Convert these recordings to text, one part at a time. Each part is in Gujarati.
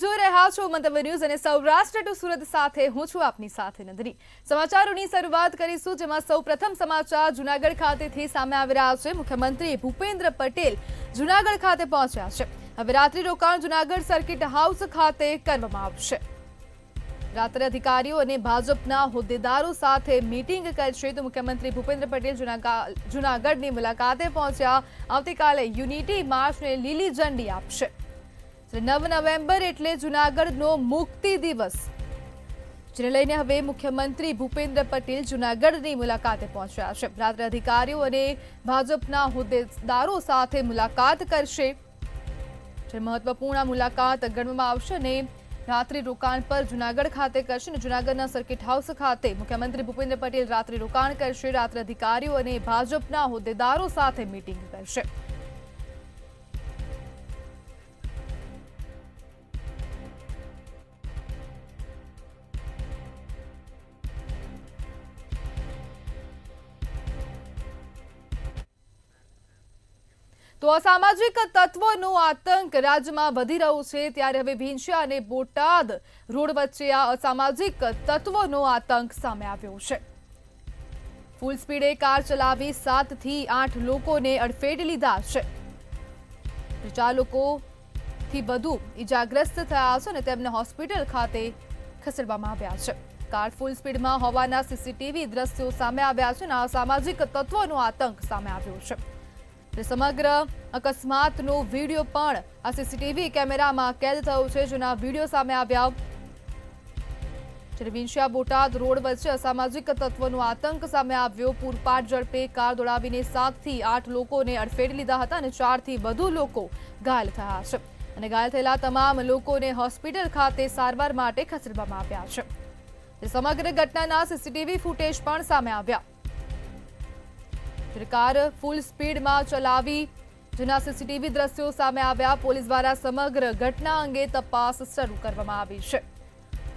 જોઈ રહ્યા છો મંતવ્ય ન્યૂઝ અને સૌરાષ્ટ્ર ટુ સુરત સાથે હું છું આપની સાથે નંદની। સમાચારોની શરૂઆત કરીશું, જેમાં સૌપ્રથમ સમાચાર જૂનાગઢ ખાતેથી સામે આવી રહ્યા છે। મુખ્યમંત્રી ભૂપેન્દ્ર પટેલ જૂનાગઢ ખાતે પહોંચ્યા છે। હવે રાત્રિ રોકાણ જૂનાગઢ સર્કિટ હાઉસ ખાતે કરવામાં આવશે। રાત્રે અધિકારીઓ અને ભાજપના હોદ્દેદારો સાથે મીટિંગ કરશે। તો મુખ્યમંત્રી ભૂપેન્દ્ર પટેલ જૂનાગઢની મુલાકાતે પહોંચ્યા। આવતીકાલે યુનિટી માર્ચને લીલી ઝંડી આપશે। 9 નવેમ્બર એટલે જૂનાગઢનો મુક્તિ દિવસ, જેને લઈને હવે મુખ્યમંત્રી ભૂપેન્દ્ર પટેલ જૂનાગઢની મુલાકાતે પહોંચ્યા છે। રાત્રે અધિકારીઓ અને ભાજપના હોદ્દેદારો સાથે મુલાકાત કરશે, જે મહત્વપૂર્ણ મુલાકાત ગણવામાં આવશે અને રાત્રિ રોકાણ પર જૂનાગઢ ખાતે કરશે। જૂનાગઢના સર્કિટ હાઉસ ખાતે મુખ્યમંત્રી ભૂપેન્દ્ર પટેલ રાત્રિ રોકાણ કરશે। રાત્રે અધિકારીઓ અને ભાજપના હોદ્દેદારો સાથે મીટિંગ કરશે। તો અસામાજિક તત્વોનો આતંક રાજ્યમાં વધી રહ્યો છે, ત્યારે હવે વિંછિયા અને બોટાદ રોડ વચ્ચે આ અસામાજિક તત્વોનો આતંક સામે આવ્યો છે। ફૂલ સ્પીડે કાર ચલાવી 7 થી 8 લોકોને અડફેટે લીધા છે। 4 લોકોથી વધુ ઈજાગ્રસ્ત થયા છે અને તેમને હોસ્પિટલ ખાતે ખસેડવામાં આવ્યા છે। કાર ફૂલ સ્પીડમાં હોવાના સીસીટીવી દ્રશ્યો સામે આવ્યા છે અને આ અસામાજિક તત્વોનો આતંક સામે આવ્યો છે। સમગ્ર અકસ્માતનો વિડીયો પણ આ સીસીટીવી કેમેરામાં કેદ થયો છે, જેના વિડીયો સામે આવ્યા। વિંછિયા બોટાદ રોડ વચ્ચે અસામાજિક તત્વોનો આતંક સામે આવ્યો। પૂરપાટ ઝડપે કાર દોડાવીને 7 થી 8 લોકોને અડફેટે લીધા હતા અને 4 થી વધુ લોકો ઘાયલ થયા છે અને ઘાયલ થયેલા તમામ લોકોને હોસ્પિટલ ખાતે સારવાર માટે ખસેડવામાં આવ્યા છે। સમગ્ર ઘટનાના સીસીટીવી ફૂટેજ પણ સામે આવ્યા। કાર ફૂલ સ્પીડમાં ચલાવી, જેના સીસીટીવી દ્રશ્યો સામે આવ્યા। પોલીસ દ્વારા સમગ્ર ઘટના અંગે તપાસ શરૂ કરવામાં આવી છે।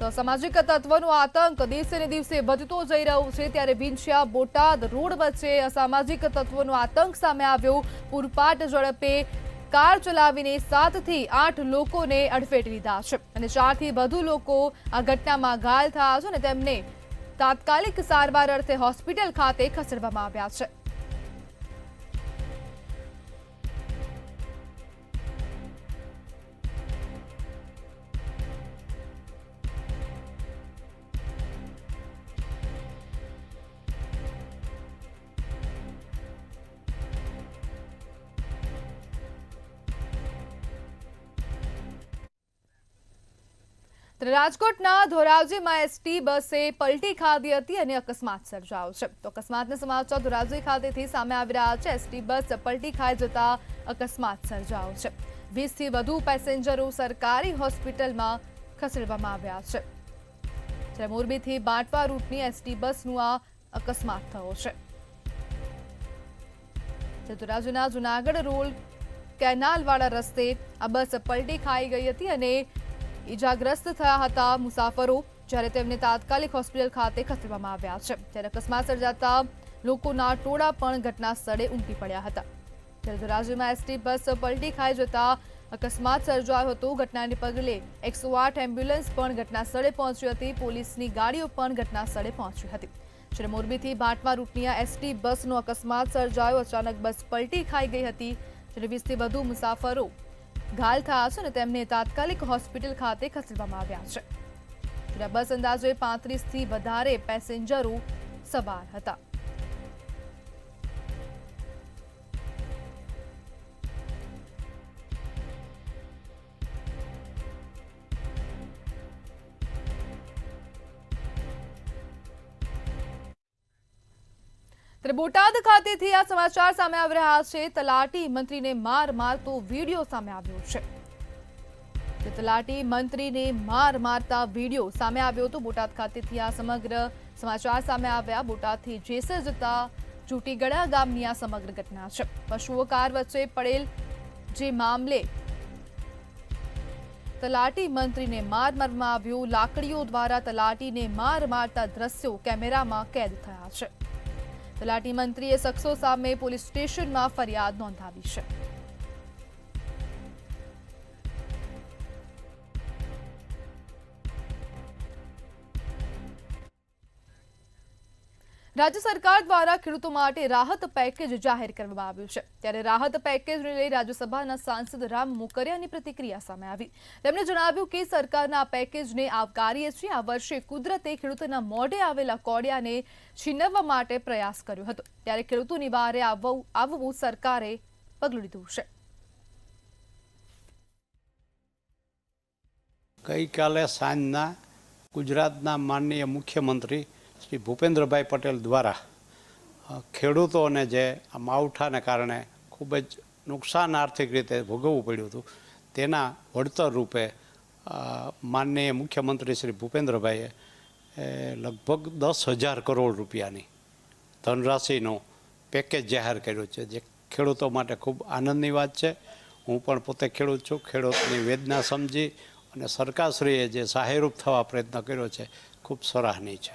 તો સામાજિક તત્વોનો આતંક દિવસે ને દિવસે વધતો જઈ રહ્યો છે, ત્યારે વિંછિયા બોટાદ રોડ વચ્ચે અસામાજિક તત્વોનો આતંક સામે આવ્યો। પૂરપાટ ઝડપે કાર ચલાવીને 7 થી 8 લોકોને અડફેટે લીધા છે અને 4 થી વધુ લોકો આ ઘટનામાં ઘાયલ થયા છે અને તેમને તાત્કાલિક સારવાર અર્થે હોસ્પિટલ ખાતે ખસેડવામાં આવ્યા છે। રાજકોટના ધોરાજીમાં એસટી બસે પલટી ખાધી હતી અને અકસ્માત સર્જાયો છે। તો અકસ્માતના સમાચાર ધોરાજી ખાતેથી સામે આવી રહ્યા છે। એસટી બસ પલટી ખાઈ જતા અકસ્માત સર્જાયો છે। 20 થી વધુ પેસેન્જરો સરકારી હોસ્પિટલમાં ખસેડવામાં આવ્યા છે। જ્યારે મોરબીથી બાંટવા રૂટની એસટી બસનું આ અકસ્માત થયો છે। ધોરાજીના જૂનાગઢ રોડ કેનાલવાળા રસ્તે આ બસ પલટી ખાઈ ગઈ હતી અને ઈજાગ્રસ્ત થયા હતા મુસાફરો, જ્યારે તેમને તાત્કાલિક હોસ્પિટલ ખાતે ખસેડવામાં આવ્યા છે। ત્યારે અકસ્માત સર્જાતા લોકોના ટોળા પણ ઘટના સ્થળે ઉમટી પડ્યા હતા। ત્યારે ધોરાજીમાં એસટી બસ પલટી ખાઈ જતા અકસ્માત સર્જાયો હતો। ઘટનાને પગલે 108 એમ્બ્યુલન્સ પણ ઘટના સ્થળે પહોંચી હતી। પોલીસની ગાડીઓ પણ ઘટના સ્થળે પહોંચી હતી। જ્યારે મોરબીથી બાંટવા રૂટની એસટી બસનો અકસ્માત સર્જાયો। અચાનક બસ પલટી ખાઈ ગઈ હતી, જ્યારે 20 થી વધુ મુસાફરો ઘાયલ થયા છે અને તેમને તાત્કાલિક હોસ્પિટલ ખાતે ખસેડવામાં આવ્યા છે। બસ અંદાજે 35 થી વધારે પેસેન્જરો સવાર હતા। બોટાદ ખાતેથી આ સમાચાર સામે આવી રહ્યા છે। તલાટી મંત્રીને માર મારતો વિડીયો સામે આવ્યો છે। તલાટી મંત્રીને માર મારતા વિડીયો સામે આવ્યો હતો। બોટાદ ખાતેથી આ સમગ્ર સમાચાર સામે આવ્યા। બોટાદથી જેસર જતા ચોટીગડા ગામની આ સમગ્ર ઘટના છે। પશુઓ કાર વચ્ચે પડેલ જે મામલે તલાટી મંત્રીને માર મારવામાં આવ્યો। લાકડીઓ દ્વારા તલાટીને માર મારતા દ્રશ્યો કેમેરામાં કેદ થયા છે। તલાટી મંત્રીએ શખ્સો સામે પોલીસ સ્ટેશનમાં ફરિયાદ નોંધાવી છે। રાજ્ય સરકાર દ્વારા ખેડૂતો માટે રાહત પેકેજ જાહેર કરવામાં આવ્યું છે। ત્યારે રાહત પેકેજને લઈ રાજ્યસભાના સાંસદ રામ મોકરિયાની પ્રતિક્રિયા સામે આવી। તેમણે જણાવ્યું કે સરકારના આ પેકેજને આવકારીએ છીએ। આ વર્ષે કુદરતે ખેડૂતોના મોઢે આવેલા કોડિયાને છીનવવા માટે પ્રયાસ કર્યો હતો, ત્યારે ખેડૂતોની વારે આવવું સરકારે પગલું લીધું છે। ગઈકાલે સાંજના ગુજરાતના માનનીય મુખ્યમંત્રી શ્રી ભૂપેન્દ્રભાઈ પટેલ દ્વારા ખેડૂતોને જે આ માવઠાને કારણે ખૂબ જ નુકસાન આર્થિક રીતે ભોગવવું પડ્યું હતું, તેના વળતર રૂપે માનનીય મુખ્યમંત્રી શ્રી ભૂપેન્દ્રભાઈએ લગભગ 10,000 કરોડ રૂપિયાની ધનરાશિનો પેકેજ જાહેર કર્યું છે, જે ખેડૂતો માટે ખૂબ આનંદની વાત છે। હું પણ પોતે ખેડૂત છું। ખેડૂતની વેદના સમજી અને સરકારશ્રીએ જે સહાયરૂપ થવા પ્રયત્ન કર્યો છે, ખૂબ સરાહનીય છે।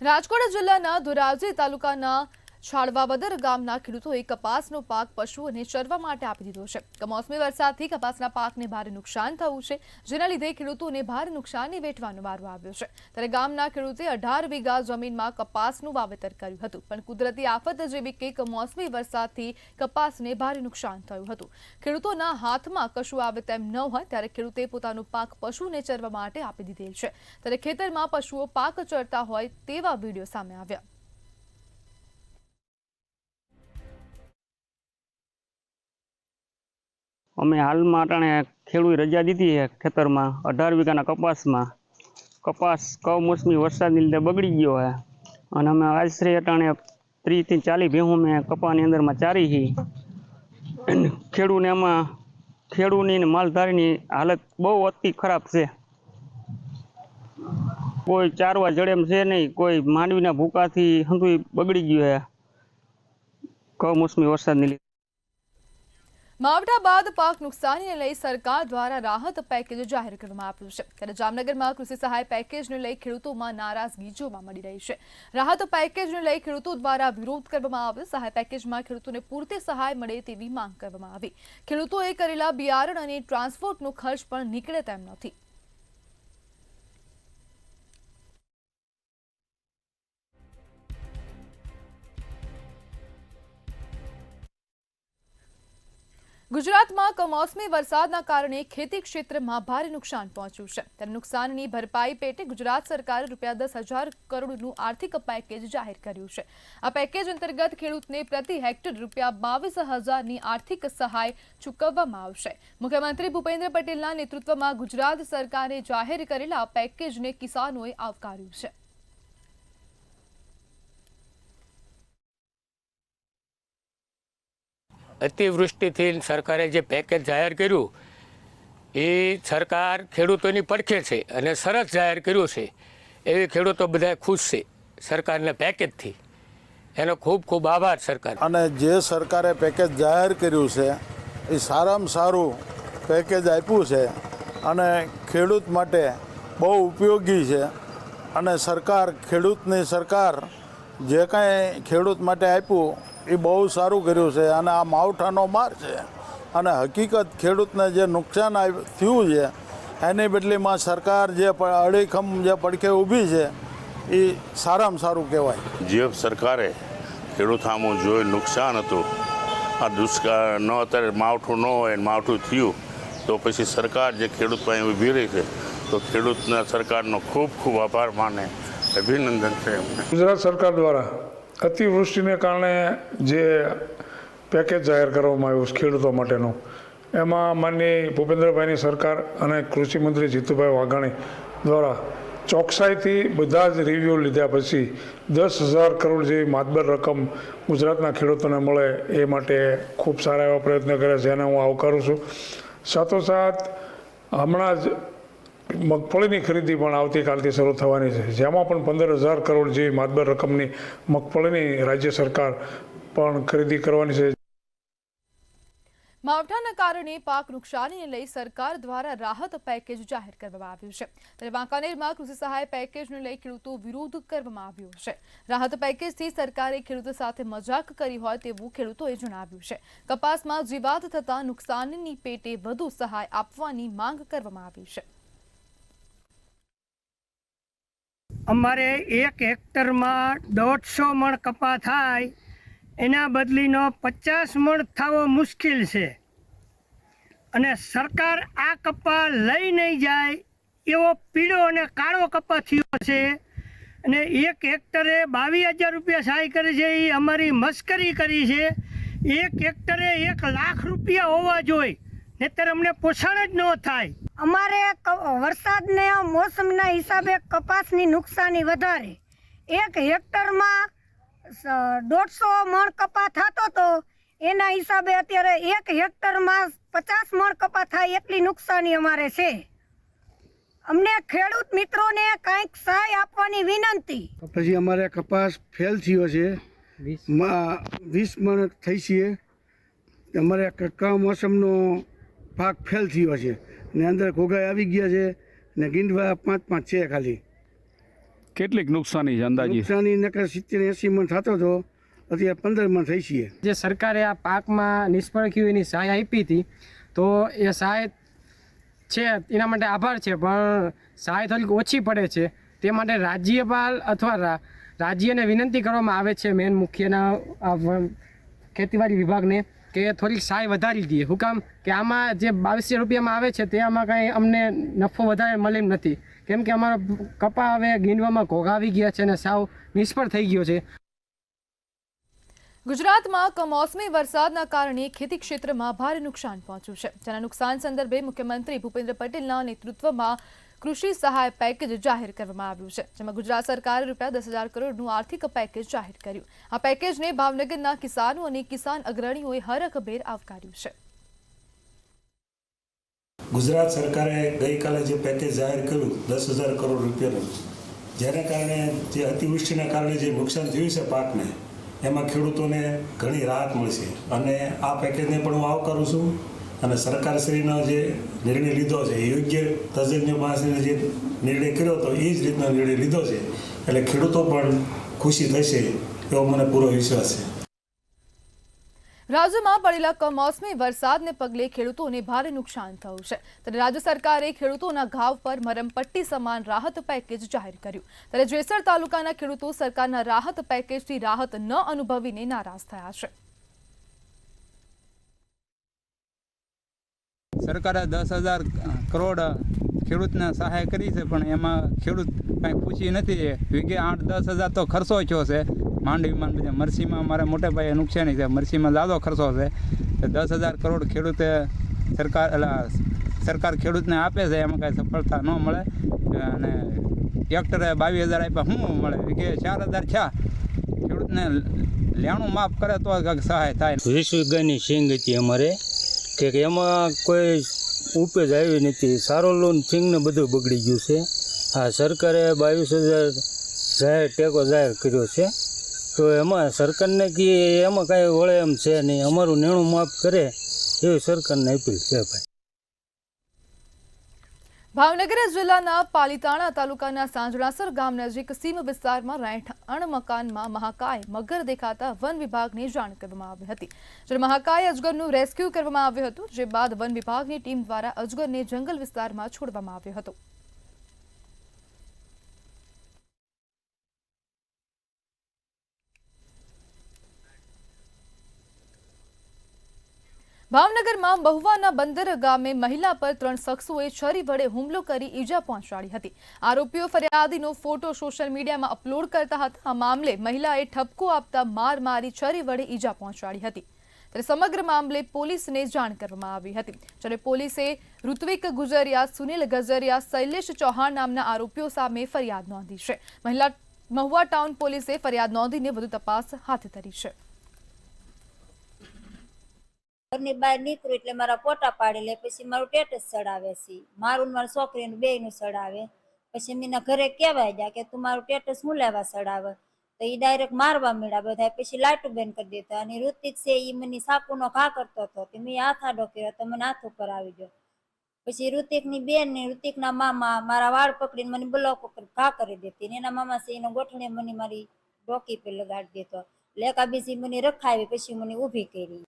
રાજકોટ જિલ્લાના ધોરાજી તાલુકાના છાળવાવદર ગામના ખેડૂતોએ કપાસનો પાક પશુઓને ચરવા માટે આપી દીધો છે। કમોસમી વરસાદથી કપાસના પાકને ભારે નુકસાન થયું છે, જેના લીધે ખેડૂતોને ભારે નુકસાની વેઠવાનો વારો આવ્યો છે। ત્યારે ગામના ખેડૂતે 18 વીઘા જમીનમાં કપાસનું વાવેતર કર્યું હતું, પણ કુદરતી આફત જેવી કે કમોસમી વરસાદથી કપાસને ભારે નુકસાન થયું હતું। ખેડૂતોના હાથમાં કશું આવે તેમ ન હોય ત્યારે ખેડૂતે પોતાનો પાક પશુને ચરવા માટે આપી દીધેલ છે। ત્યારે ખેતરમાં પશુઓ પાક ચરતા હોય તેવા વિડીયો સામે આવ્યા। અમે હાલમાં અટાણે ખેડૂત રજા દીધી છે ખેતરમાં 18 વીઘાના કપાસમાં। કપાસ કમોસમી વરસાદની લીધે બગડી ગયો છે અને અમે આશરે અટાણે 30 થી 40 ભેહું મેં કપાસની અંદરમાં ચારી છે। ખેડૂને એમાં ખેડૂની ને માલધારીની હાલત બહુ અતિ ખરાબ છે। કોઈ ચારવા જડેમ છે નહીં, કોઈ માંડવીના ભૂકાથી હંધુય બગડી ગયું છે કમોસમી વરસાદની લીધે। માવઠા બાદ પાક નુકસાનીને લઈ સરકાર દ્વારા રાહત પેકેજ જાહેર કરવામાં આવ્યું છે। ત્યારે જામનગરમાં કૃષિ સહાય પેકેજને લઈ ખેડૂતોમાં નારાજગી જોવા મળી રહી છે। રાહત પેકેજને લઈ ખેડૂતો દ્વારા વિરોધ કરવામાં આવ્યો। સહાય પેકેજમાં ખેડૂતોને પૂરતી સહાય મળે તેવી માંગ કરવામાં આવી। ખેડૂતોએ કરેલા બિયારણ અને ટ્રાન્સપોર્ટનો ખર્ચ પણ નીકળે તેમ નથી। ગુજરાતમાં કમોસમી વરસાદના કારણે ખેતી ક્ષેત્રમાં ભારે નુકસાન પહોંચ્યું છે। ત્યારે નુકસાનની ભરપાઈ પેટે ગુજરાત સરકારે ₹10,000 કરોડનું આર્થિક પેકેજ જાહેર કર્યું છે। આ પેકેજ અંતર્ગત ખેડૂતને પ્રતિ હેક્ટર ₹22,000ની આર્થિક સહાય ચૂકવવામાં આવશે। મુખ્યમંત્રી ભૂપેન્દ્ર પટેલના નેતૃત્વમાં ગુજરાત સરકારે જાહેર કરેલા આ પેકેજને કિસાનોએ આવકાર્યું છે। અતિવૃષ્ટિથી સરકારે જે પેકેજ જાહેર કર્યું એ સરકાર ખેડૂતોની પડખે છે અને સરસ જાહેર કર્યું છે, એવી ખેડૂતો બધા ખુશ છે સરકારના પેકેજથી। એનો ખૂબ ખૂબ આભાર સરકાર। અને જે સરકારે પેકેજ જાહેર કર્યું છે એ સારામાં સારું પેકેજ આપ્યું છે અને ખેડૂત માટે બહુ ઉપયોગી છે। અને સરકાર ખેડૂતની સરકાર જે કાંઈ ખેડૂત માટે આપ્યું એ બહુ સારું કર્યું છે। અને આ માવઠાનો માર છે અને હકીકત ખેડૂતને જે નુકસાન થયું છે એની બદલીમાં સરકાર જે અડીખમ જે પડખે ઊભી છે એ સારામાં સારું કહેવાય। જે સરકારે ખેડૂત સામું જોયું નુકસાન હતું, આ દુષ્કાળ ન અત્યારે માવઠું ન હોય માવઠું થયું તો પછી સરકાર જે ખેડૂત પાસે ઊભી રહી છે, તો ખેડૂતના સરકારનો ખૂબ ખૂબ આભાર માને અભિનંદન છે એમને। ગુજરાત સરકાર દ્વારા અતિવૃષ્ટિને કારણે જે પેકેજ જાહેર કરવામાં આવ્યું છે ખેડૂતો માટેનું, એમાં માનનીય ભૂપેન્દ્રભાઈની સરકાર અને કૃષિમંત્રી જીતુભાઈ વાઘાણી દ્વારા ચોકસાઈથી બધા જ રિવ્યૂ લીધા પછી 10,000 કરોડ જેવી માતબર રકમ ગુજરાતના ખેડૂતોને મળે એ માટે ખૂબ સારા એવા પ્રયત્ન કર્યા છે, એને હું આવકારું છું। સાથોસાથ હમણાં જ મગફળીની ખરીદી પણ આવતીકાલથી શરૂ થવાની છે, જેમાં પણ 15,000 કરોડ જેવી માતબર રકમની મગફળીની રાજ્ય સરકાર પણ ખરીદી કરવાની છે। માવઠાના કારણે પાક નુકસાનીને લઈ સરકાર દ્વારા રાહત પેકેજ જાહેર કરવામાં આવ્યું છે। ત્યારે વાંકાનેરમાં કૃષિ સહાય પેકેજને લઈ ખેડૂતો વિરોધ કરવામાં આવ્યો છે। રાહત પેકેજથી સરકારે ખેડૂતો સાથે મજાક કરી હોય તેવું ખેડૂતોએ જણાવ્યું છે। કપાસમાં જીવાત થતા નુકસાનની પેટે વધુ સહાય આપવાની માંગ કરવામાં આવી છે। અમારે 1 હેક્ટરમાં 150 મણ કપા થાય એના બદલીનો 50 મણ થવો મુશ્કેલ છે અને સરકાર આ કપા લઈ નહીં જાય એવો પીળો અને કાળો કપા થયો છે અને 1 હેક્ટરે 22,000 રૂપિયા સહાય કરે છે. એ અમારી મશ્કરી કરી છે. 1 હેક્ટરે 1 લાખ રૂપિયા હોવા જોઈએ, નહીંતર અમને પોષણ જ ન થાય. અમારે વરસાદને મોસમના હિસાબે કપાસની નુકસાની વધારે. 1 હેક્ટરમાં 150 મણ કપા થતો હતો, એના હિસાબે અત્યારે 1 હેક્ટરમાં 50 મણ કપા થાય એટલી નુકસાની અમારે છે. અમને ખેડૂત મિત્રોને કંઈક સહાય આપવાની વિનંતી. પછી અમારે કપાસ ફેલ થયો છે, 20 મણ થઈ છે. અમારે કમોસમનો પાક ફેલ થયો છે ને અંદર ઘોઘા આવી ગયા છે ને ગીંડવા 5-5 છે ખાલી. કેટલીક નુકસાની છે અંદાજે? નુકસાની નકર 70-80 મણ થતો હતો, અત્યારે 15 મણ થઈ છે. જે સરકારે આ પાકમાં નિષ્ફળ ગયું એની સહાય આપી હતી, તો એ સહાય છે એના માટે આભાર છે, પણ સહાય થોડીક ઓછી પડે છે. તે માટે રાજ્યપાલ અથવા રાજ્યને વિનંતી કરવામાં આવે છે, મેન મુખ્યના ખેતીવાડી વિભાગને, કે થોડીક સહાય વધારી દઈએ. શું કામ કે આમાં જે 2200 રૂપિયામાં આવે છે તે આમાં કાંઈ અમને નફો વધારે મળે એમ નથી, કેમ કે અમારો કપા હવે ગીંડવામાં ઘોઘા આવી ગયા છે અને સાવ નિષ્ફળ થઈ ગયો છે. ગુજરાતમાં કમોસમી વરસાદના કારણે ખેતી ક્ષેત્રમાં ભારે નુકસાન પહોંચ્યું છે, જેના નુકસાન સંદર્ભે મુખ્યમંત્રી ભૂપેન્દ્ર પટેલના નેતૃત્વમાં કૃષિ સહાય પેકેજ જાહેર કરવામાં આવ્યું છે, જેમાં ગુજરાત સરકારે ₹10,000 કરોડનું આર્થિક પેકેજ જાહેર કર્યું. આ પેકેજને ભાવનગરના કિસાનો અને કિસાન અગ્રણીઓએ હરખભેર આવકાર્યું છે. ગુજરાત સરકારે ગઈકાલે જે પેકેજ જાહેર કર્યું 10,000 કરોડ રૂપિયાનું, જેને કારણે જે અતિવૃષ્ટિના કારણે જે નુકસાન થયું છે પાકને, એમાં ખેડૂતોને ઘણી રાહત મળશે અને આ પેકેજને પણ હું આવકારું છું. અને સરકારશ્રીનો જે નિર્ણય લીધો છે, યોગ્ય તજજ્ઞો પાસે જે નિર્ણય કર્યો હતો એ જ રીતનો નિર્ણય લીધો છે, એટલે ખેડૂતો પણ ખુશી થશે એવો મને પૂરો વિશ્વાસ છે. રાજ્યમાં પડેલા કમોસમી વરસાદને પગલે ખેડૂતોને ભારે નુકસાન થયું છે, ત્યારે રાજ્ય સરકારે ખેડૂતોના ઘાવ પર મરમપટ્ટી સમાન રાહત પેકેજ જાહેર કર્યું. ત્યારે જેસર તાલુકાના ખેડૂતો સરકારના રાહત પેકેજથી રાહત ન અનુભવીને નારાજ થયા છે. સરકારે 10,000 કરોડ ખેડૂતને સહાય કરી છે, પણ એમાં ખેડૂત કાંઈ ખુશી નથી. વીઘે 8-10 હજાર તો ખર્ચો થયો છે. માંડવીમાં બધા મરસીમાં મારે મોટે પાયે નુકસાની છે, મરસીમાં ઝાઝો ખર્ચો છે. 10,000 કરોડ ખેડૂતે સરકાર ખેડૂતને આપે છે, એમાં કાંઈ સફળતા ન મળે. અને હેક્ટરે 22,000 આપ્યા શું મળે? વીઘે 4,000 થયા. ખેડૂતને લેણું માફ કરે તો કંઈક સહાય થાય. 20 વીઘાની સિંગ હતી અમારે, કે એમાં કોઈ ઉપજ આવી નથી. સારો લોન સિંગને બધું બગડી ગયું છે. આ સરકારે 22,000 ટેકો જાહેર કર્યો છે, તો એમાં સરકારને કે એમાં કાંઈ વળે એમ છે નહીં. અમારું નેણું માફ કરે એવી સરકારને અપીલ છે. ભાઈ, ભાવનગર જિલ્લાના પાલીતાણા તાલુકાના સાંજણાસર ગામ નજીક સીમ વિસ્તારમાં રહેઠાણ મકાનમાં મહાકાય મગર દેખાતા વન વિભાગને જાણ કરવામાં આવી હતી, જ્યારે મહાકાય અજગરનું રેસ્ક્યુ કરવામાં આવ્યું હતું, જે બાદ વન વિભાગની ટીમ દ્વારા અજગરને જંગલ વિસ્તારમાં છોડવામાં આવ્યો હતો. ભાવનગરમાં મહુવાના બંદર ગામે મહિલા પર 3 શખ્સોએ છરી વડે હુમલો કરી ઈજા પહોંચાડી હતી. આરોપીઓ ફરિયાદીનો ફોટો સોશિયલ મીડિયામાં અપલોડ કરતા હતા. આ મામલે મહિલાએ ઠપકો આપતા માર મારી છરી વડે ઈજા પહોંચાડી હતી. ત્યારે સમગ્ર મામલે પોલીસને જાણ કરવામાં આવી હતી, જ્યારે પોલીસે ઋત્વિક ગુજરિયા, સુનિલ ગજરિયા, શૈલેષ ચૌહાણ નામના આરોપીઓ સામે ફરિયાદ નોંધી છે. મહુવા ટાઉન પોલીસે ફરિયાદ નોંધીને વધુ તપાસ હાથ ધરી છે. ઘરની બહાર નીકળું એટલે મારા ફોટા પાડી લે, પછી મારું સ્ટેટસ ચડાવે છે, મારું મારા છોકરીનું બેયનું ચડાવે. પછી મીના ઘરે કહેવાય જાય કે તું મારું સ્ટેટસ હું લેવા ચડાવે, તો એ ડાયરેક્ટ મારવા મળ્યા બધા. પછી લાઈટું બેન કરી દેતા. અને ઋતિક છે એ મને સાકુનો ઘા કરતો હતો, તે મેં હાથ આડો કર્યો તો મને હાથ ઉપર આવી ગયો. પછી ઋતિકની બેન ને ઋતિકના મામા મારા વાળ પકડીને મને બ્લોક ઉપર ઘા કરી દેતી. એના મામા છે એનો ગોઠણે મને મારી ડોકી પર લગાડી દેતો. લેકા બીજી મને રખાવી, પછી મને ઊભી કરી.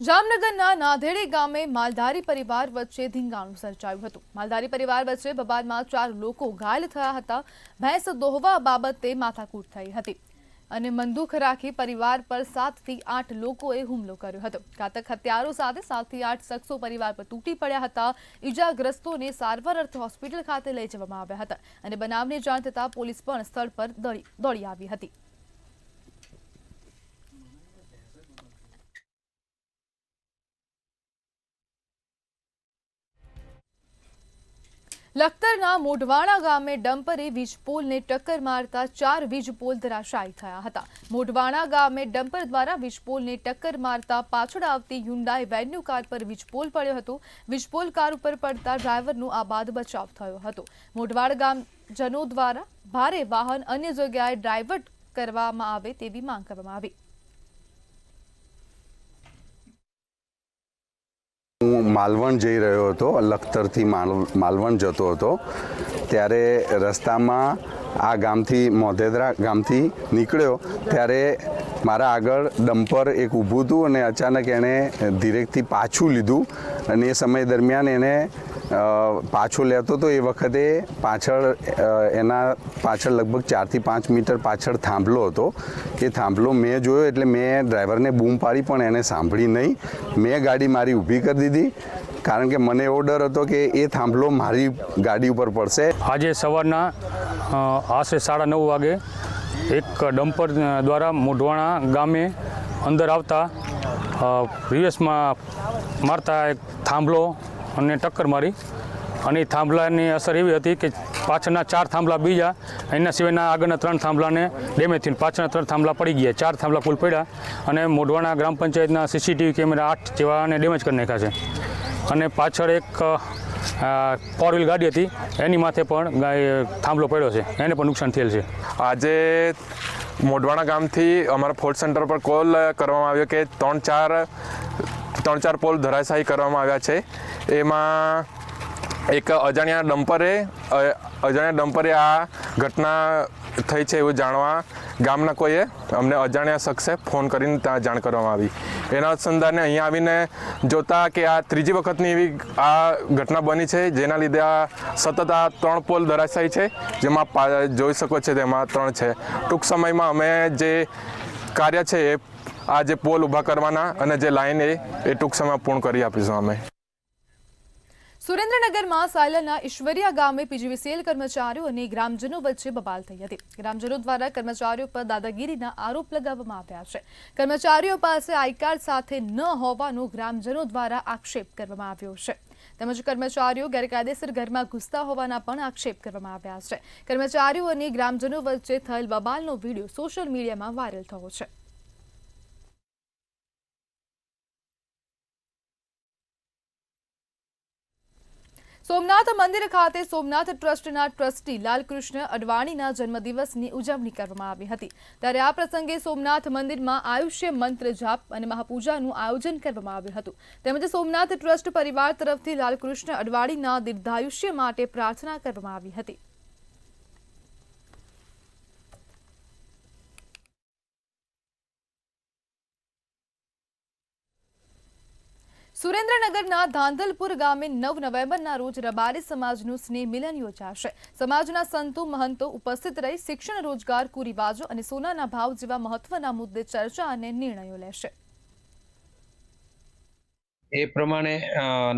જામનગરના નાધેડી ગામે માલધારી પરિવાર વચ્ચે ધીંગાણું સર્જાયું હતું. માલધારી પરિવાર વચ્ચે બબાલમાં 4 લોકો ઘાયલ થયા હતા. ભેંસ દોહવા બાબતે માથાકૂટ થઈ હતી અને બંદૂક રાખી પરિવાર પર 7 થી 8 લોકોએ હુમલો કર્યો હતો. ઘાતક હથિયારો સાથે 7 થી 8 શખ્સો પરિવાર પર તૂટી પડ્યા હતા. ઈજાગ્રસ્તોને સારવાર અર્થે હોસ્પિટલ ખાતે લઈ જવામાં આવ્યા હતા અને બનાવની જાણ થતાં પોલીસ પણ સ્થળ પર દોડી આવી હતી. લખતરના મોઢવાણા ગામે ડમ્પરે વીજપોલને ટક્કર મારતા 4 વીજપોલ ધરાશાયી થયા હતા. મોઢવાણા ગામે ડમ્પર દ્વારા વીજપોલને ટક્કર મારતા પાછળ આવતી હ્યુન્ડાઈ વેન્યુ કાર પર વીજપોલ પડ્યો હતો. વીજપોલ કાર ઉપર પડતા ડ્રાઈવરનો આબાદ બચાવ થયો હતો. મોઢવાડા ગામજનો દ્વારા ભારે વાહન અન્ય જગ્યાએ ડાયવર્ટ કરવામાં આવે તેવી માંગ કરવામાં આવી. હું માલવણ જઈ રહ્યો હતો, લખતરથી માલવણ જતો હતો, ત્યારે રસ્તામાં આ ગામથી મોધેદરા ગામથી નીકળ્યો ત્યારે મારા આગળ ડમ્પર એક ઊભું હતું અને અચાનક એણે ધીરેકથી પાછું લીધું અને એ સમય દરમિયાન એને પાછો લેતો હતો એ વખતે એના પાછળ લગભગ 4 થી 5 મીટર પાછળ થાંભલો હતો. એ થાંભલો મેં જોયો એટલે મેં ડ્રાઈવરને બૂમ પાડી પણ એને સાંભળી નહીં. મેં ગાડી મારી ઊભી કરી દીધી કારણ કે મને એવો ડર હતો કે એ થાંભલો મારી ગાડી ઉપર પડશે. આજે સવારના આશરે 9:30 વાગે એક ડમ્પર દ્વારા મોઢવાણા ગામે અંદર આવતા રિવર્સમાં મારતા એક થાંભલો અને ટક્કર મારી અને થાંભલાની અસર એવી હતી કે પાછળના 4 થાંભલા બીજા, એના સિવાયના આગળના 3 થાંભલાને ડેમેજ થઈને પાછળના 3 થાંભલા પડી ગયા. 4 થાંભલા કુલ પડ્યા અને મોઢવાણા ગ્રામ પંચાયતના CCTV કેમેરા 8 જેવાને ડેમેજ કરી નાખ્યા છે અને પાછળ એક 4 વ્હીલ ગાડી હતી એની માથે પણ થાંભલો પડ્યો છે, એને પણ નુકસાન થયેલ છે. આજે મોઢવાણા ગામથી અમારા ફોર્ટ સેન્ટર પર કોલ કરવામાં આવ્યો કે 3-4 પોલ ધરાશાયી કરવામાં આવ્યા છે. એમાં એક અજાણ્યા ડમ્પરે આ ઘટના થઈ છે એવું જાણવા ગામના કોઈએ અમને અજાણ્યા શખ્સે ફોન કરીને ત્યાં જાણ કરવામાં આવી. એના અનુસંધાને અહીંયા આવીને જોતા કે આ ત્રીજી વખતની એવી આ ઘટના બની છે જેના લીધે આ સતત આ 3 પોલ ધરાશાયી છે, જેમાં જોઈ શકો છો તેમાં 3 છે. ટૂંક સમયમાં અમે જે કાર્ય છે એ આ જે પોલ ઊભા કરવાના અને જે લાઈન એ ટૂંક સમયમાં પૂર્ણ કરી આપીશું અમે. સુરેન્દ્રનગરમાં સાયલાના ઈશ્વરિયા ગામે PGVCL કર્મચારીઓ અને ગ્રામજનો વચ્ચે બબાલ થઈ હતી. ગ્રામજનો દ્વારા કર્મચારીઓ પર દાદાગીરીના આરોપ લગાવવામાં આવ્યા છે. કર્મચારીઓ પાસે આઈ કાર્ડ સાથે ન હોવાનો ગ્રામજનો દ્વારા આક્ષેપ કરવામાં આવ્યો છે. તેમજ કર્મચારીઓ ગેરકાયદેસર ઘરમાં ઘૂસતા હોવાના પણ આક્ષેપ કરવામાં આવ્યા છે. કર્મચારીઓ અને ગ્રામજનો વચ્ચે થયેલ બબાલનો વિડીયો સોશિયલ મીડિયામાં વાયરલ થયો છે. સોમનાથ મંદિર ખાતે સોમનાથ ટ્રસ્ટના ટ્રસ્ટી લાલકૃષ્ણ અડવાણીના જન્મદિવસની ઉજવણી કરવામાં આવી હતી. ત્યારે આ પ્રસંગે સોમનાથ મંદિરમાં આયુષ્ય મંત્ર જાપ અને મહાપૂજાનું આયોજન કરવામાં આવ્યું હતું. તેમજ સોમનાથ ટ્રસ્ટ પરિવાર તરફથી લાલકૃષ્ણ અડવાણીના દીર્ઘાયુષ્ય માટે પ્રાર્થના કરવામાં આવી હતી. સુરેન્દ્રનગરના ધાંધલપુર ગામે 9 નવેમ્બરના રોજ રબારી સમાજનું સ્નેહ મિલન યોજાશે. સમાજના સંતો મહંતો ઉપસ્થિત રહી શિક્ષણ, રોજગાર, કુરિવાજો અને સોનાના ભાવ જેવા મહત્વના મુદ્દે ચર્ચા અને નિર્ણયો લેશે. એ પ્રમાણે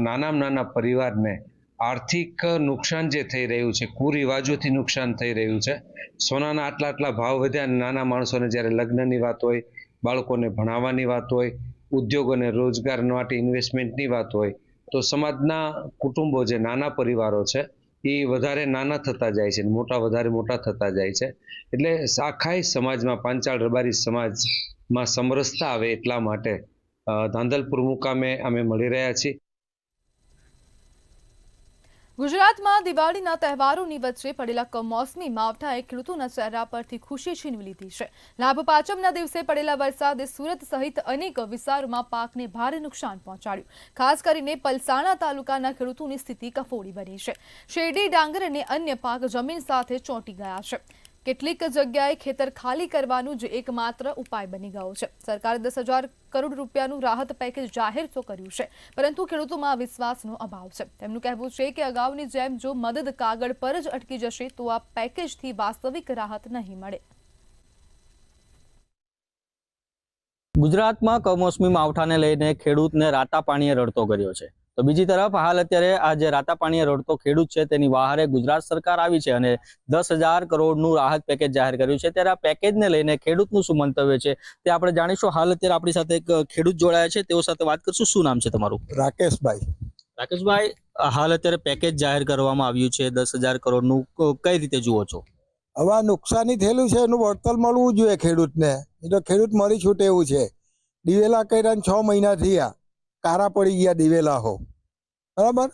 નાના પરિવારને આર્થિક નુકસાન જે થઈ રહ્યું છે, કુરિવાજોથી નુકસાન થઈ રહ્યું છે, સોનાના આટલા ભાવ વધ્યા અને નાના માણસોને જ્યારે લગ્નની વાત હોય, બાળકોને ભણાવવાની વાત હોય, ઉદ્યોગ અને રોજગાર માટે ઇન્વેસ્ટમેન્ટની વાત હોય, તો સમાજના કુટુંબો જે નાના પરિવારો છે એ વધારે નાના થતા જાય છે, વધારે મોટા થતા જાય છે. એટલે આખા સમાજમાં પાંચાળ રબારી સમાજમાં સમરસતા આવે એટલા માટે ધાંધલપુર મુકામે અમે મળી રહ્યા છીએ. ગુજરાતમાં દિવાળીના તહેવારોની વચ્ચે પડેલા કમોસમી માવઠાએ ખેડૂતોના ચહેરા પરથી ખુશી છીનવી લીધી છે. લાભ પાંચમના દિવસે પડેલા વરસાદે સુરત સહિત અનેક વિસ્તારોમાં પાકને ભારે નુકસાન પહોંચાડ્યું. ખાસ કરીને પલસાણા તાલુકાના ખેડૂતોની સ્થિતિ કફોડી બની છે. શેરડી, ડાંગર અને અન્ય પાક જમીન સાથે ચોંટી ગયા છે. કેટલીક જગ્યાએ ખેતર ખાલી કરવાનું જ એકમાત્ર ઉપાય બની ગયો છે. સરકારે 10,000 કરોડ રૂપિયાનું રાહત પેકેજ જાહેર તો કર્યું છે, પરંતુ ખેડૂતોમાં વિશ્વાસનો અભાવ છે. તેમનું કહેવું છે કે અગાઉની જેમ જો મદદ કાગળ પર જ અટકી જશે તો આ પેકેજથી વાસ્તવિક રાહત નહીં મળે. ગુજરાતમાં કમોસમી માવઠાને લઈને ખેડૂતને રાતા પાણીએ રડતો કર્યો છે. તો બીજી તરફ હાલ અત્યારે આ જે રાતા પાણીએ રડતો ખેડૂત છે તેની વહારે ગુજરાત સરકાર આવી છે અને 10,000 કરોડનું રાહત પેકેજ જાહેર કર્યું છે. ત્યારે આ પેકેજને લઈને ખેડૂતનું શું મંતવ્ય છે તે આપણે જાણીશું. હાલ અત્યારે આપણી સાથે એક ખેડૂત જોડાયા છે, તેઓ સાથે વાત કરશું. શું નામ છે તમારું? રાકેશભાઈ. રાકેશભાઈ, હાલ અત્યારે પેકેજ જાહેર કરવામાં આવ્યું છે 10,000 કરોડનું, કઈ રીતે જુઓ છો? હવે નુકસાની થયેલું છે એનું વળતર મળવું જોઈએ ખેડૂતને. એ તો ખેડૂત મરી છૂટે એવું છે. દિવેલા કર્યા 6 મહિના થયા, કારા પડી ગયા દિવેલા હો, બરાબર.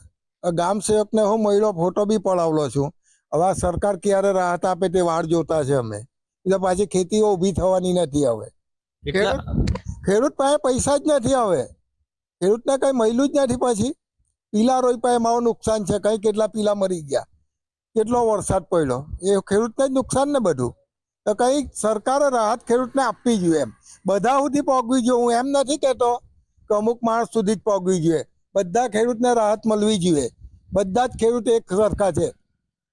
ગામ સેવકને હું મળ્યો, ફોટો બી પડાવલો છું. હવે સરકાર ક્યારે રાહત આપે તે વાડ જોતા છે અમે. એટલે પાછી ખેતીઓ ઊભી થવાની નથી. હવે ખેડૂત પાસે પૈસા જ નથી. હવે ખેડૂતને કઈ મળ્યું જ નથી. પછી પીલા રોઈ પાસે મારું નુકસાન છે. કઈ કેટલા પીલા મરી ગયા, કેટલો વરસાદ પડ્યો, એ ખેડૂતને જ નુકસાન ને બધું. તો કઈ સરકારે રાહત ખેડૂતને આપવી જોઈએ. એમ બધા સુધી પહોંચવી જોઈએ. હું એમ નથી કહેતો કે અમુક માણસ સુધી જ પહોંચવી જોઈએ. બધા ખેડૂતને રાહત મળવી જોઈએ. બધા જ ખેડૂત એક સરખા છે.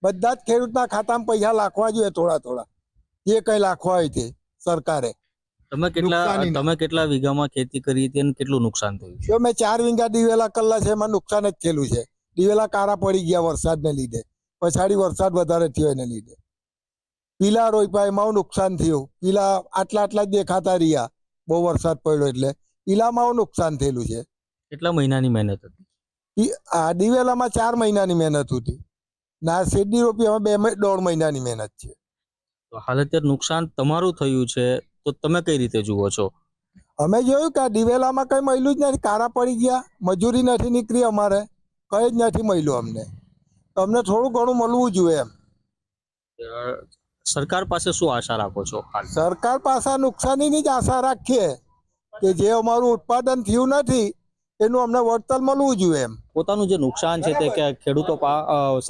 બધા જ ખેડૂતના ખાતામાં પૈસા નાખવા જોઈએ, થોડા થોડા, જે કઈ નાખવા હોય તે સરકારે. તમે કેટલા વીઘામાં ખેતી કરી હતી અને કેટલું નુકસાન થયું? જો મેં 4 વીઘા દિવેલા કરેલા છે, એમાં નુકસાન જ થયેલું છે. દિવેલા કારા પડી ગયા વરસાદને લીધે, પછાડી વરસાદ વધારે થયો એને લીધે. પીલા રોપ્યા, એમાં નુકસાન થયું. પીલા આટલા જ દેખાતા રહ્યા, બહુ વરસાદ પડ્યો એટલે પીલામાં નુકસાન થયેલું છે. કેટલા મહિનાની મહેનત હતી? આ દિવેલામાં 4 મહિનાની મહેનત હતી. ના શેરડી રોપીમાં 2.5 મહિનાની મહેનત છે. તો હાલ અત્યારે નુકસાન તમારું થયું છે, તો તમે કઈ રીતે જુઓ છો? અમે જોયું કે આ દિવેલામાં કઈ મળ્યું જ નથી. કારા પડી ગયા, મજૂરી નથી નીકળી, અમારે કઈ જ નથી મળ્યું અમને. તો અમને થોડું ઘણું મળવું જોઈએ. એમ સરકાર પાસે શું આશા રાખો છો? સરકાર પાસે નુકસાનીની જ આશા રાખીએ કે જે અમારું ઉત્પાદન થયું નથી એનું અમને વળતર મળવું જોઈએ. એમ પોતાનું જે નુકસાન છે તે ખેડૂતો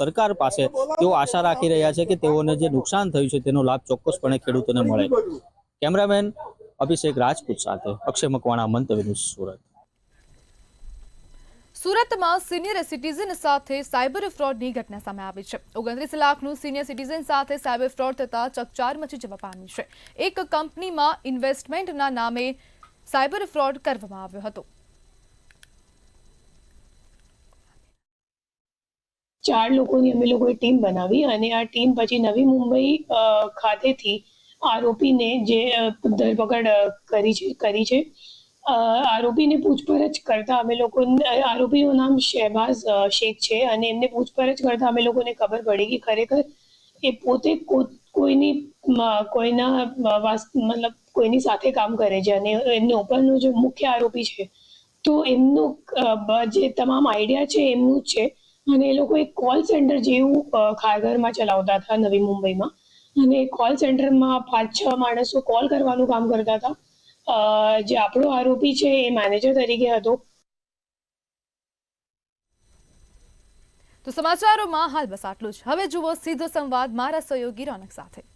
સરકાર પાસે તેઓ આશા રાખી રહ્યા છે કે તેઓને જે નુકસાન થયું છે તેનો લાભ ચોક્કસપણે ખેડૂતોને મળે. કેમેરામેન અભિષેક રાજપૂત સાથે અક્ષય મકવાણા, મંતવ્ય ન્યૂઝ, સુરત. સુરતમાં સિનિયર સિટીઝન સાથે સાયબર ફ્રોડની ઘટના સામે આવી છે. 29 લાખનું સિનિયર સિટીઝન સાથે સાયબર ફ્રોડ થતા ચકચાર મચી જવા પામી છે. એક કંપનીમાં ઇન્વેસ્ટમેન્ટના નામે સાયબર ફ્રોડ કરવામાં આવ્યો હતો. 4 લોકોની અમે લોકોએ ટીમ બનાવી અને આ ટીમ પછી નવી મુંબઈ ખાતેથી આરોપીને જે ધરપકડ કરી છે. આરોપીને પૂછપરછ કરતા અમે લોકો, આરોપીનું નામ શહેબાઝ શેખ છે અને એમને પૂછપરછ કરતા અમે લોકોને ખબર પડી કે ખરેખર એ પોતે કોઈની સાથે કામ કરે છે અને એમના ઉપરનો જે મુખ્ય આરોપી છે તો એમનું જે તમામ આઈડિયા છે એમનું જ છે. અને એ લોકો એક કોલ સેન્ટર જેવું ખારઘરમાં ચલાવતા હતા નવી મુંબઈમાં. અને કોલ સેન્ટરમાં 5-6 માણસો કોલ કરવાનું કામ કરતા હતા. જે આપણો આરોપી છે એ મેનેજર તરીકે હતો. તો સમાચારોમાં હાલ બસ આટલું જ. હવે જુઓ સીધો સંવાદ મારા સહયોગી રોનક સાથે.